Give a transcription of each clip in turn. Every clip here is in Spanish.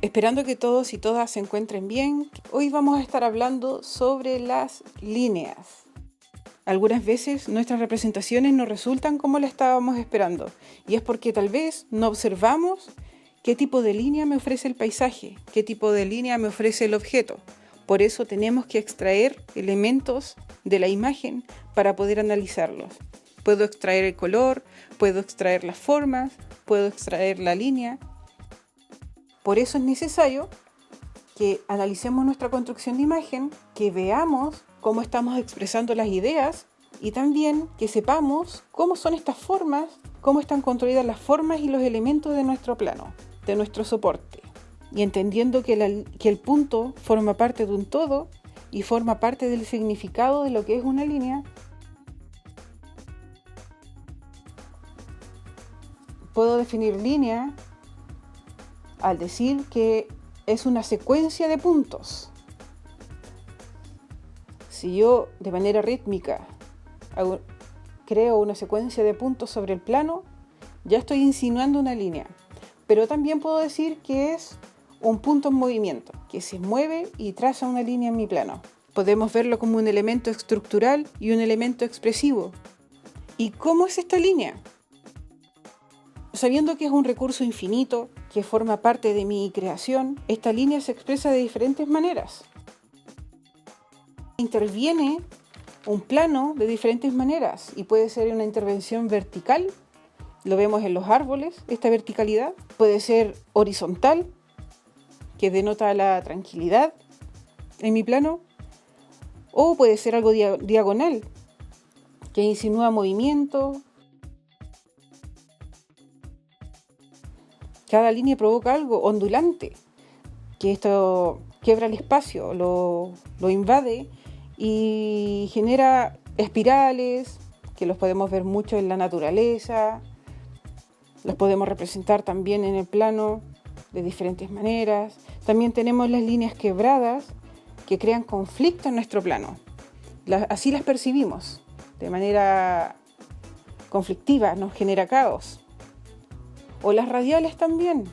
Esperando que todos y todas se encuentren bien, hoy vamos a estar hablando sobre las líneas. Algunas veces nuestras representaciones no resultan como la estábamos esperando, y es porque tal vez no observamos qué tipo de línea me ofrece el paisaje, qué tipo de línea me ofrece el objeto. Por eso tenemos que extraer elementos de la imagen para poder analizarlos. Puedo extraer el color, puedo extraer las formas, puedo extraer la línea. Por eso es necesario que analicemos nuestra construcción de imagen, que veamos cómo estamos expresando las ideas y también que sepamos cómo son estas formas, cómo están construidas las formas y los elementos de nuestro plano, de nuestro soporte. Y entendiendo que el punto forma parte de un todo y forma parte del significado de lo que es una línea, puedo definir línea al decir que es una secuencia de puntos. Si yo de manera rítmica creo una secuencia de puntos sobre el plano, ya estoy insinuando una línea. Pero también puedo decir que es un punto en movimiento, que se mueve y traza una línea en mi plano. Podemos verlo como un elemento estructural y un elemento expresivo. ¿Y cómo es esta línea? Sabiendo que es un recurso infinito, que forma parte de mi creación, esta línea se expresa de diferentes maneras. Interviene un plano de diferentes maneras y puede ser una intervención vertical, lo vemos en los árboles, esta verticalidad. Puede ser horizontal, que denota la tranquilidad en mi plano, o puede ser algo diagonal, que insinúa movimiento. Cada línea provoca algo ondulante, que esto quiebra el espacio, lo invade y genera espirales, que los podemos ver mucho en la naturaleza, los podemos representar también en el plano de diferentes maneras. También tenemos las líneas quebradas que crean conflicto en nuestro plano. Así las percibimos, de manera conflictiva, nos genera caos. O las radiales también.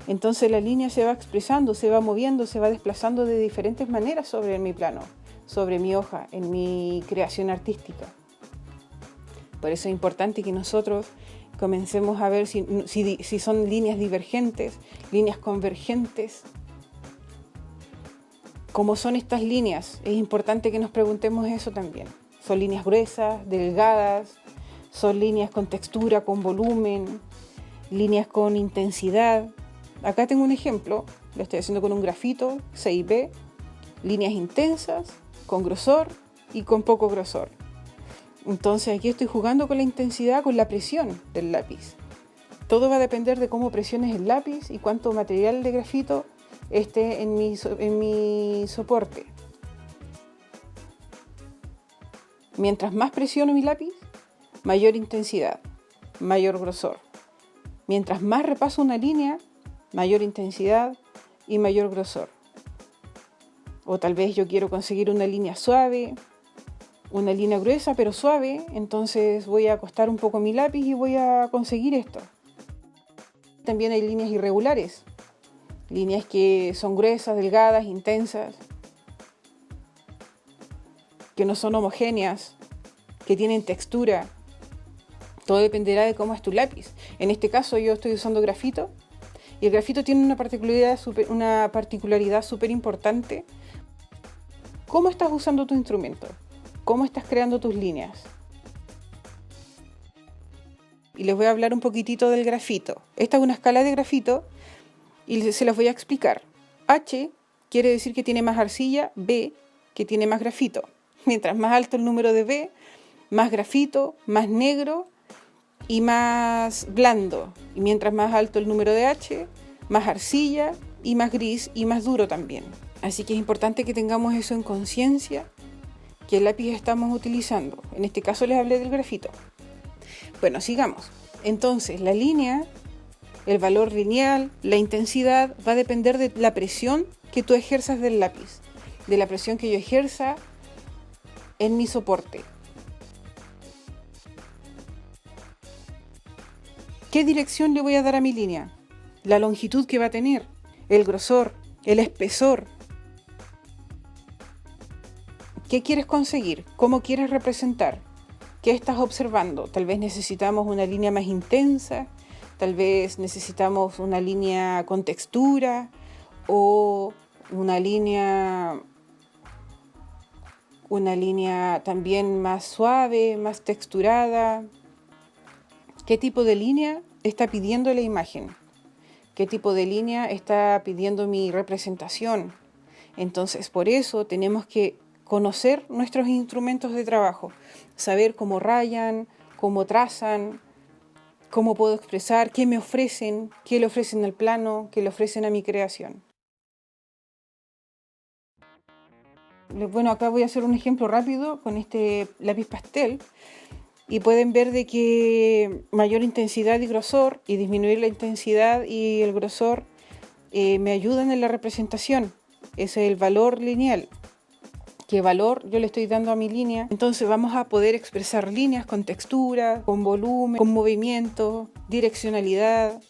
Entonces la línea se va expresando, se va moviendo, se va desplazando de diferentes maneras sobre mi plano, sobre mi hoja, en mi creación artística. Por eso es importante que nosotros comencemos a ver si son líneas divergentes, líneas convergentes. ¿Cómo son estas líneas? Es importante que nos preguntemos eso también. ¿Son líneas gruesas, delgadas? ¿Son líneas con textura, con volumen? ¿Líneas con intensidad? Acá tengo un ejemplo, lo estoy haciendo con un grafito 6B, líneas intensas, con grosor y con poco grosor. Entonces aquí estoy jugando con la intensidad, con la presión del lápiz. Todo va a depender de cómo presiones el lápiz y cuánto material de grafito esté en mi soporte. Mientras más presiono mi lápiz, mayor intensidad, mayor grosor. Mientras más repaso una línea, mayor intensidad y mayor grosor. O tal vez yo quiero conseguir una línea suave, una línea gruesa pero suave, entonces voy a acostar un poco mi lápiz y voy a conseguir esto. También hay líneas irregulares, líneas que son gruesas, delgadas, intensas, que no son homogéneas, que tienen textura. Todo dependerá de cómo es tu lápiz. En este caso yo estoy usando grafito y el grafito tiene una particularidad súper importante. ¿Cómo estás usando tu instrumento? ¿Cómo estás creando tus líneas? Y les voy a hablar un poquitito del grafito. Esta es una escala de grafito y se las voy a explicar. H quiere decir que tiene más arcilla, B que tiene más grafito. Mientras más alto el número de B, más grafito, más negro y más blando. Y mientras más alto el número de H, más arcilla y más gris y más duro también. Así que es importante que tengamos eso en conciencia, que el lápiz estamos utilizando. En este caso les hablé del grafito. Bueno, sigamos. Entonces, la línea, el valor lineal, la intensidad, va a depender de la presión que tú ejerzas del lápiz, de la presión que yo ejerza en mi soporte. ¿Qué dirección le voy a dar a mi línea? La longitud que va a tener. el grosor, el espesor. ¿Qué quieres conseguir? ¿Cómo quieres representar? ¿Qué estás observando? Tal vez necesitamos una línea más intensa, tal vez necesitamos una línea con textura o una línea también más suave, más texturada. ¿Qué tipo de línea está pidiendo la imagen? ¿Qué tipo de línea está pidiendo mi representación? Entonces, por eso tenemos que conocer nuestros instrumentos de trabajo, saber cómo rayan, cómo trazan, cómo puedo expresar, qué me ofrecen, qué le ofrecen al plano, qué le ofrecen a mi creación. Bueno, acá voy a hacer un ejemplo rápido con este lápiz pastel y pueden ver de que mayor intensidad y grosor y disminuir la intensidad y el grosor me ayudan en la representación. Ese es el valor lineal. ¿Qué valor yo le estoy dando a mi línea? Entonces vamos a poder expresar líneas con textura, con volumen, con movimiento, direccionalidad.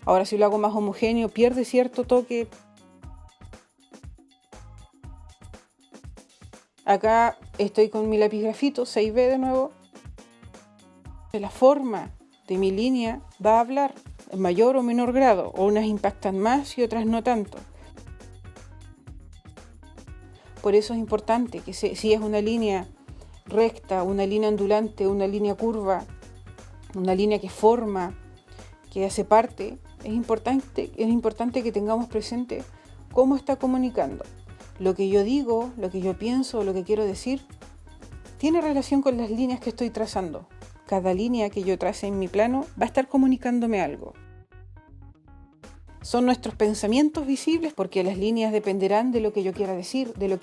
Ahora si lo hago más homogéneo pierde cierto toque. Acá estoy con mi lápiz grafito 6B de nuevo. La forma de mi línea va a hablar en mayor o menor grado, o unas impactan más y otras no tanto. Por eso es importante que si es una línea recta, una línea ondulante, una línea curva, una línea que forma, que hace parte, es importante que tengamos presente cómo está comunicando. Lo que yo digo, lo que yo pienso, lo que quiero decir, tiene relación con las líneas que estoy trazando. Cada línea que yo trace en mi plano va a estar comunicándome algo. Son nuestros pensamientos visibles porque las líneas dependerán de lo que yo quiera decir, de lo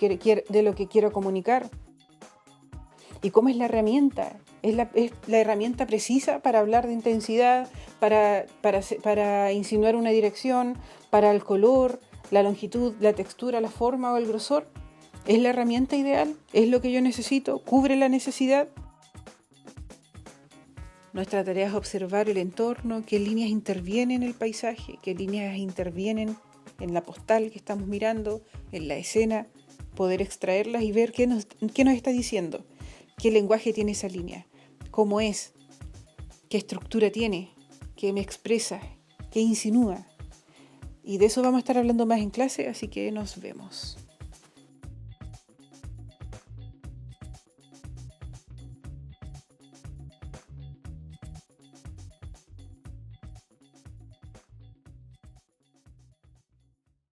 que quiero comunicar. ¿Y cómo es la herramienta? Es la herramienta precisa para hablar de intensidad, para insinuar una dirección, para el color, la longitud, la textura, la forma o el grosor. ¿Es la herramienta ideal? ¿Es lo que yo necesito? ¿Cubre la necesidad? Nuestra tarea es observar el entorno, qué líneas intervienen en el paisaje, qué líneas intervienen en la postal que estamos mirando, en la escena, poder extraerlas y ver qué nos está diciendo, qué lenguaje tiene esa línea, cómo es, qué estructura tiene, qué me expresa, qué insinúa. Y de eso vamos a estar hablando más en clase, así que nos vemos.